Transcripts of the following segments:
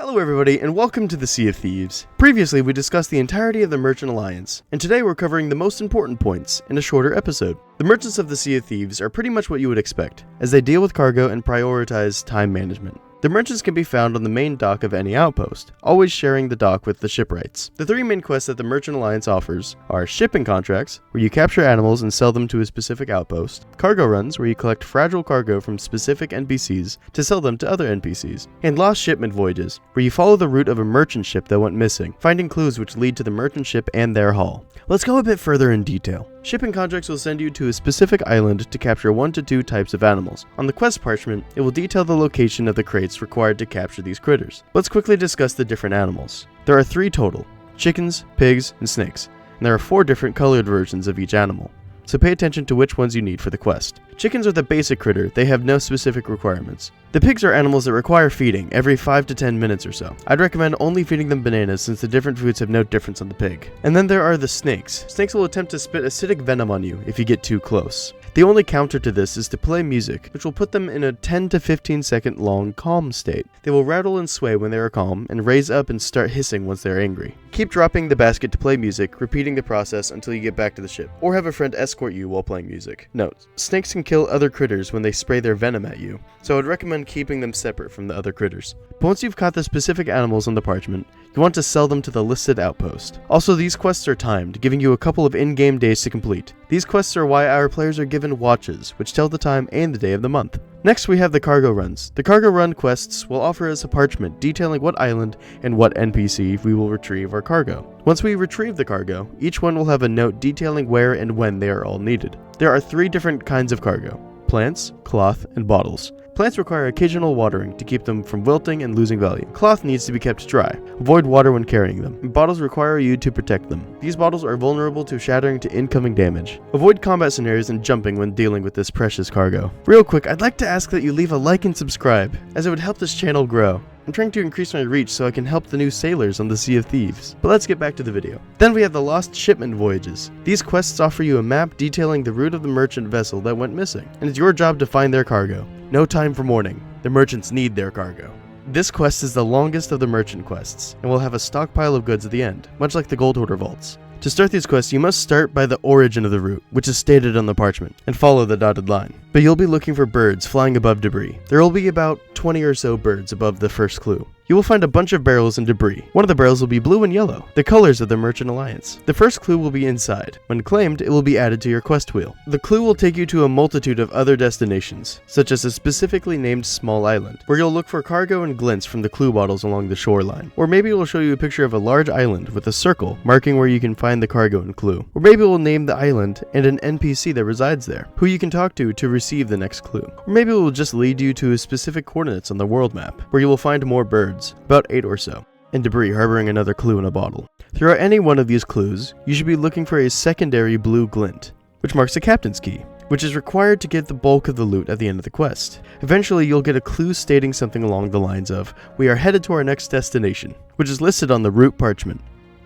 Hello everybody, and welcome to the Sea of Thieves. Previously, we discussed the entirety of the Merchant Alliance, and today we're covering the most important points in a shorter episode. The merchants of the Sea of Thieves are pretty much what you would expect, as they deal with cargo and prioritize time management. The merchants can be found on the main dock of any outpost, always sharing the dock with the shipwrights. The three main quests that the Merchant Alliance offers are shipping contracts, where you capture animals and sell them to a specific outpost, cargo runs, where you collect fragile cargo from specific NPCs to sell them to other NPCs, and lost shipment voyages, where you follow the route of a merchant ship that went missing, finding clues which lead to the merchant ship and their haul. Let's go a bit further in detail. Shipping contracts will send you to a specific island to capture 1 to 2 types of animals. On the quest parchment, it will detail the location of the crates required to capture these critters. Let's quickly discuss the different animals. There are 3 total: chickens, pigs, and snakes, and there are 4 different colored versions of each animal. So pay attention to which ones you need for the quest. Chickens are the basic critter, they have no specific requirements. The pigs are animals that require feeding every 5 to 10 minutes or so. I'd recommend only feeding them bananas since the different foods have no difference on the pig. And then there are the snakes. Snakes will attempt to spit acidic venom on you if you get too close. The only counter to this is to play music, which will put them in a 10 to 15 second long calm state. They will rattle and sway when they are calm, and raise up and start hissing once they are angry. Keep dropping the basket to play music, repeating the process until you get back to the ship, or have a friend escort you while playing music. Note, snakes can kill other critters when they spray their venom at you, so I would recommend keeping them separate from the other critters. But once you've caught the specific animals on the parchment, you want to sell them to the listed outpost. Also, these quests are timed, giving you a couple of in-game days to complete. These quests are why our players are given watches, which tell the time and the day of the month. Next, we have the cargo runs. The cargo run quests will offer us a parchment detailing what island and what NPC we will retrieve our cargo. Once we retrieve the cargo, each one will have a note detailing where and when they are all needed. There are 3 different kinds of cargo: plants, cloth, and bottles. Plants require occasional watering to keep them from wilting and losing value. Cloth needs to be kept dry. Avoid water when carrying them. And bottles require you to protect them. These bottles are vulnerable to shattering to incoming damage. Avoid combat scenarios and jumping when dealing with this precious cargo. Real quick, I'd like to ask that you leave a like and subscribe, as it would help this channel grow. I'm trying to increase my reach so I can help the new sailors on the Sea of Thieves. But let's get back to the video. Then we have the lost shipment voyages. These quests offer you a map detailing the route of the merchant vessel that went missing, and it's your job to find their cargo. No time for mourning. The merchants need their cargo. This quest is the longest of the merchant quests, and will have a stockpile of goods at the end, much like the Gold Hoarder vaults. To start these quests, you must start by the origin of the route, which is stated on the parchment, and follow the dotted line. But you'll be looking for birds flying above debris. There will be about 20 or so birds above the first clue. You will find a bunch of barrels and debris. One of the barrels will be blue and yellow, the colors of the Merchant Alliance. The first clue will be inside. When claimed, it will be added to your quest wheel. The clue will take you to a multitude of other destinations, such as a specifically named small island, where you'll look for cargo and glints from the clue bottles along the shoreline. Or maybe it will show you a picture of a large island with a circle marking where you can find the cargo and clue. Or maybe it will name the island and an NPC that resides there, who you can talk to receive the next clue. Or maybe it will just lead you to specific coordinates on the world map, where you will find more birds, about 8 or so, and debris harboring another clue in a bottle. Throughout any one of these clues, you should be looking for a secondary blue glint, which marks a captain's key, which is required to get the bulk of the loot at the end of the quest. Eventually, you'll get a clue stating something along the lines of, "We are headed to our next destination," which is listed on the route parchment.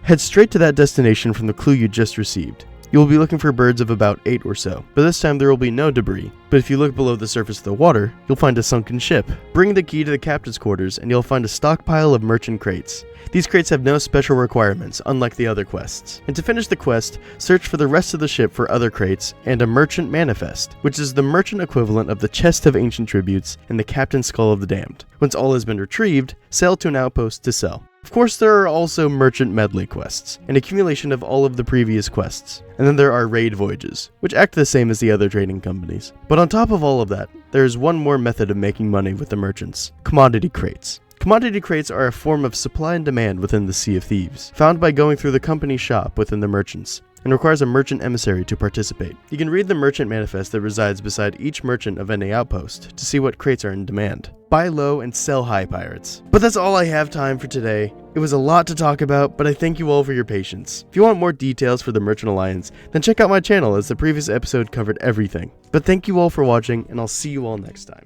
Head straight to that destination from the clue you just received. You will be looking for birds of about 8 or so, but this time there will be no debris. But if you look below the surface of the water, you'll find a sunken ship. Bring the key to the captain's quarters and you'll find a stockpile of merchant crates. These crates have no special requirements, unlike the other quests. And to finish the quest, search for the rest of the ship for other crates and a merchant manifest, which is the merchant equivalent of the chest of ancient tributes and the captain's skull of the damned. Once all has been retrieved, sail to an outpost to sell. Of course, there are also merchant medley quests, an accumulation of all of the previous quests. And then there are raid voyages, which act the same as the other trading companies. But on top of all of that, there is one more method of making money with the merchants: commodity crates. Commodity crates are a form of supply and demand within the Sea of Thieves, found by going through the company shop within the merchants, and requires a merchant emissary to participate. You can read the merchant manifest that resides beside each merchant of any outpost to see what crates are in demand. Buy low and sell high, pirates. But that's all I have time for today. It was a lot to talk about, but I thank you all for your patience. If you want more details for the Merchant Alliance, then check out my channel as the previous episode covered everything. But thank you all for watching, and I'll see you all next time.